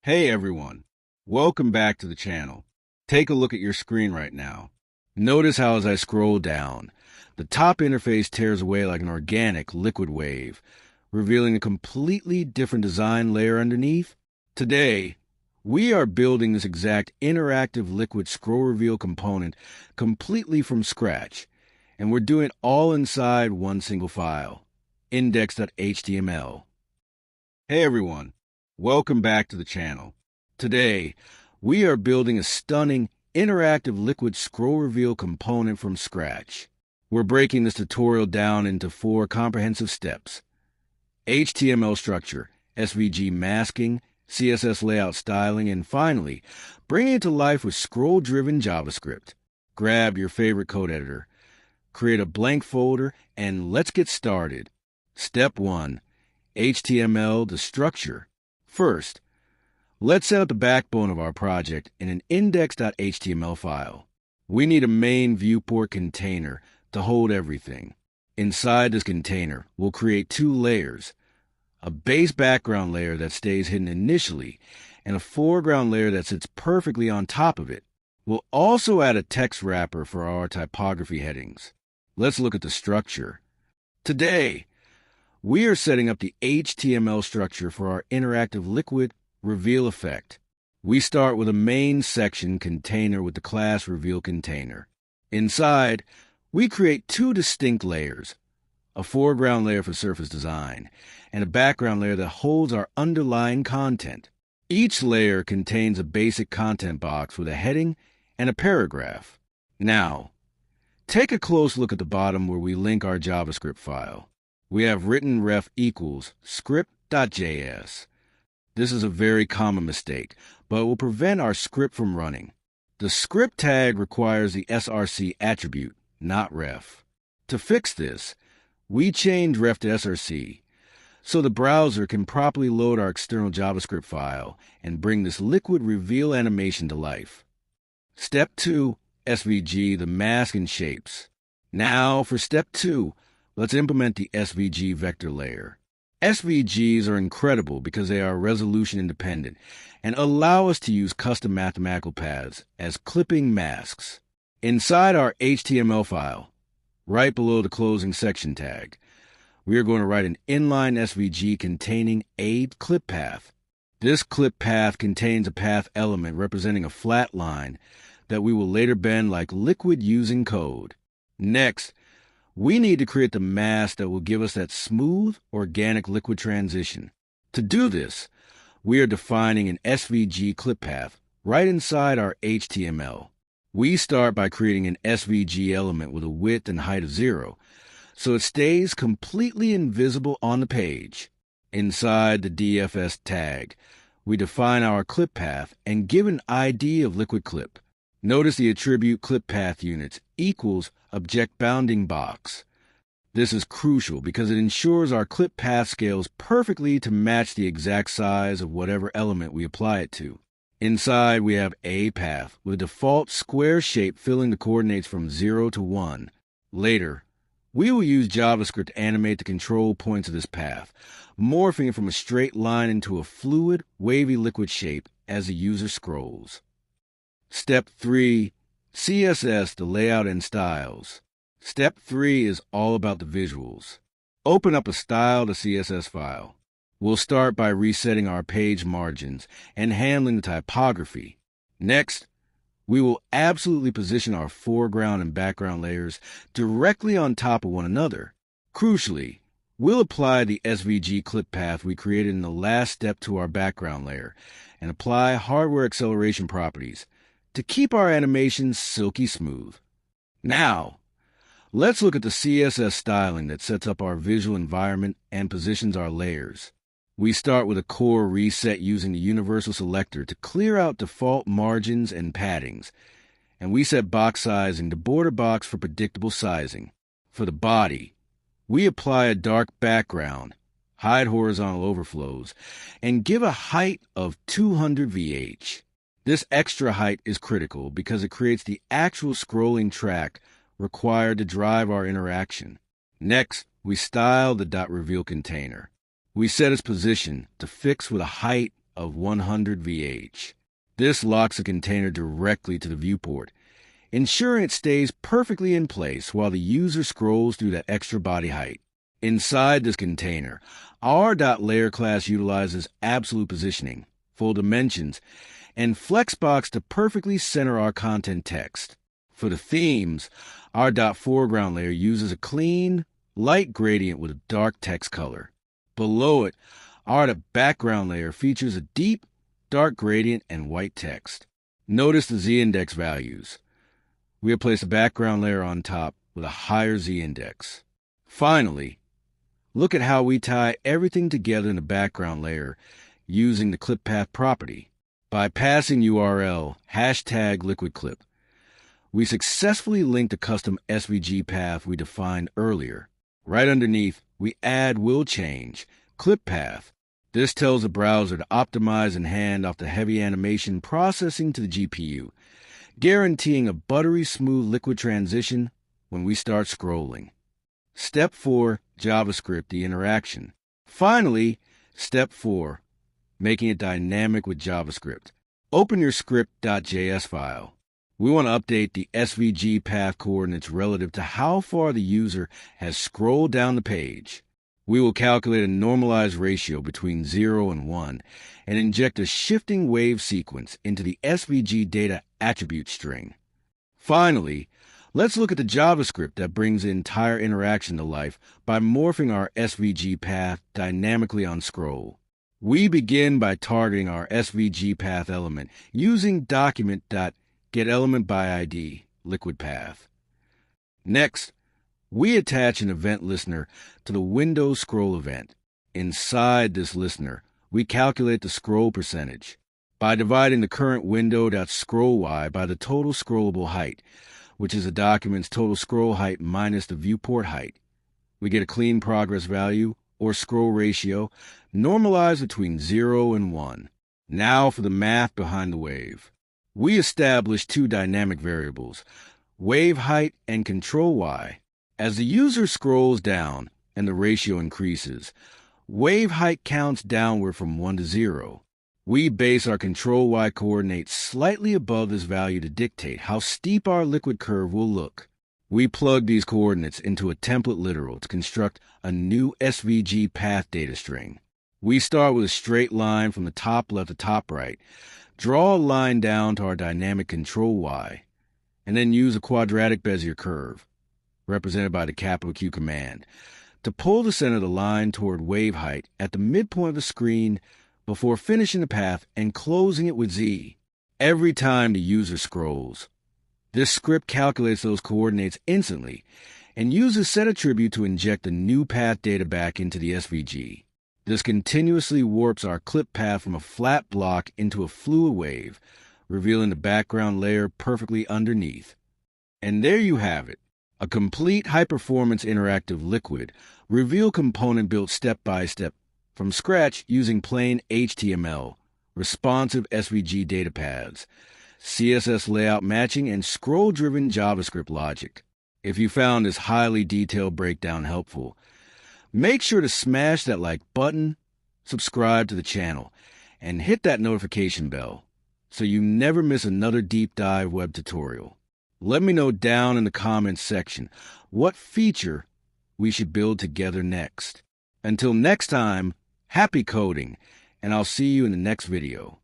Hey everyone, welcome back to the channel. Take a look at your screen right now. Notice how as I scroll down, the top interface tears away like an organic liquid wave, revealing a completely different design layer underneath. Today, we are building this exact interactive liquid scroll reveal component completely from scratch, and we're doing it all inside one single file, index.html. Hey everyone, welcome back to the channel. Today, we are building a stunning interactive liquid scroll reveal component from scratch. We're breaking this tutorial down into 4 comprehensive steps: HTML structure, SVG masking, CSS layout styling, and finally, bringing it to life with scroll-driven JavaScript. Grab your favorite code editor, create a blank folder, and let's get started. Step 1. HTML, the structure. First, let's set up the backbone of our project in an index.html file. We need a main viewport container to hold everything. Inside this container, we'll create 2 layers, a base background layer that stays hidden initially, and a foreground layer that sits perfectly on top of it. We'll also add a text wrapper for our typography headings. Let's look at the structure. Today, we are setting up the HTML structure for our interactive liquid reveal effect. We start with a main section container with the class reveal container. Inside, we create 2 distinct layers, a foreground layer for surface design, and a background layer that holds our underlying content. Each layer contains a basic content box with a heading and a paragraph. Now, take a close look at the bottom where we link our JavaScript file. We have written ref equals script.js. This is a very common mistake, but will prevent our script from running. The script tag requires the src attribute, not ref. To fix this, we change ref to src, so the browser can properly load our external JavaScript file and bring this liquid reveal animation to life. Step 2, SVG, the mask and shapes. Now for step 2, let's implement the SVG vector layer. SVGs are incredible because they are resolution independent and allow us to use custom mathematical paths as clipping masks. Inside our HTML file, right below the closing section tag, we are going to write an inline SVG containing a clip path. This clip path contains a path element representing a flat line that we will later bend like liquid using code. Next, we need to create the mask that will give us that smooth, organic liquid transition. To do this, we are defining an SVG clip path right inside our HTML. We start by creating an SVG element with a width and height of 0, so it stays completely invisible on the page. Inside the DFS tag, we define our clip path and give an ID of liquid clip. Notice the attribute clip path units equals object bounding box. This is crucial because it ensures our clip path scales perfectly to match the exact size of whatever element we apply it to. Inside, we have a path with a default square shape filling the coordinates from 0 to 1. Later, we will use JavaScript to animate the control points of this path, morphing it from a straight line into a fluid, wavy liquid shape as the user scrolls. Step 3, CSS, the layout and styles. Step 3 is all about the visuals. Open up a style.css file. We'll start by resetting our page margins and handling the typography. Next, we will absolutely position our foreground and background layers directly on top of one another. Crucially, we'll apply the SVG clip path we created in the last step to our background layer and apply hardware acceleration properties to keep our animations silky smooth. Now, let's look at the CSS styling that sets up our visual environment and positions our layers. We start with a core reset using the universal selector to clear out default margins and paddings, and we set box sizing to border box for predictable sizing. For the body, we apply a dark background, hide horizontal overflows, and give a height of 200 VH. This extra height is critical because it creates the actual scrolling track required to drive our interaction. Next, we style the .reveal container. We set its position to fix with a height of 100 VH. This locks the container directly to the viewport, ensuring it stays perfectly in place while the user scrolls through that extra body height. Inside this container, our .layer class utilizes absolute positioning, full dimensions, and flexbox to perfectly center our content text. For the themes, our .foreground layer uses a clean, light gradient with a dark text color. Below it, our .background layer features a deep, dark gradient and white text. Notice the z-index values. We have placed a background layer on top with a higher z-index. Finally, look at how we tie everything together in the background layer using the clip path property. By passing URL #liquidclip, we successfully linked a custom SVG path we defined earlier. Right underneath, we add will change, clip path. This tells the browser to optimize and hand off the heavy animation processing to the GPU, guaranteeing a buttery smooth liquid transition when we start scrolling. Step 4, JavaScript, the interaction. Finally, Step 4, making it dynamic with JavaScript. Open your script.js file. We want to update the SVG path coordinates relative to how far the user has scrolled down the page. We will calculate a normalized ratio between 0 and 1 and inject a shifting wave sequence into the SVG data attribute string. Finally, let's look at the JavaScript that brings the entire interaction to life by morphing our SVG path dynamically on scroll. We begin by targeting our SVG path element using document.getElementById liquid path. Next, we attach an event listener to the Windows scroll event. Inside this listener, we calculate the scroll percentage by dividing the current window.scrollY by the total scrollable height, which is a document's total scroll height minus the viewport height. We get a clean progress value, or scroll ratio, normalized between 0 and 1. Now for the math behind the wave. We establish two dynamic variables, wave height and control Y. As the user scrolls down and the ratio increases, wave height counts downward from 1 to 0. We base our control Y coordinates slightly above this value to dictate how steep our liquid curve will look. We plug these coordinates into a template literal to construct a new SVG path data string. We start with a straight line from the top left to top right, draw a line down to our dynamic control Y, and then use a quadratic Bezier curve, represented by the Q command, to pull the center of the line toward wave height at the midpoint of the screen before finishing the path and closing it with Z every time the user scrolls. This script calculates those coordinates instantly and uses setAttribute to inject the new path data back into the SVG. This continuously warps our clip path from a flat block into a fluid wave, revealing the background layer perfectly underneath. And there you have it, a complete high-performance interactive liquid reveal component built step-by-step from scratch using plain HTML, responsive SVG data paths, CSS layout matching, and scroll-driven JavaScript logic. If you found this highly detailed breakdown helpful, make sure to smash that like button, subscribe to the channel, and hit that notification bell so you never miss another deep dive web tutorial. Let me know down in the comments section what feature we should build together next. Until next time, happy coding, and I'll see you in the next video.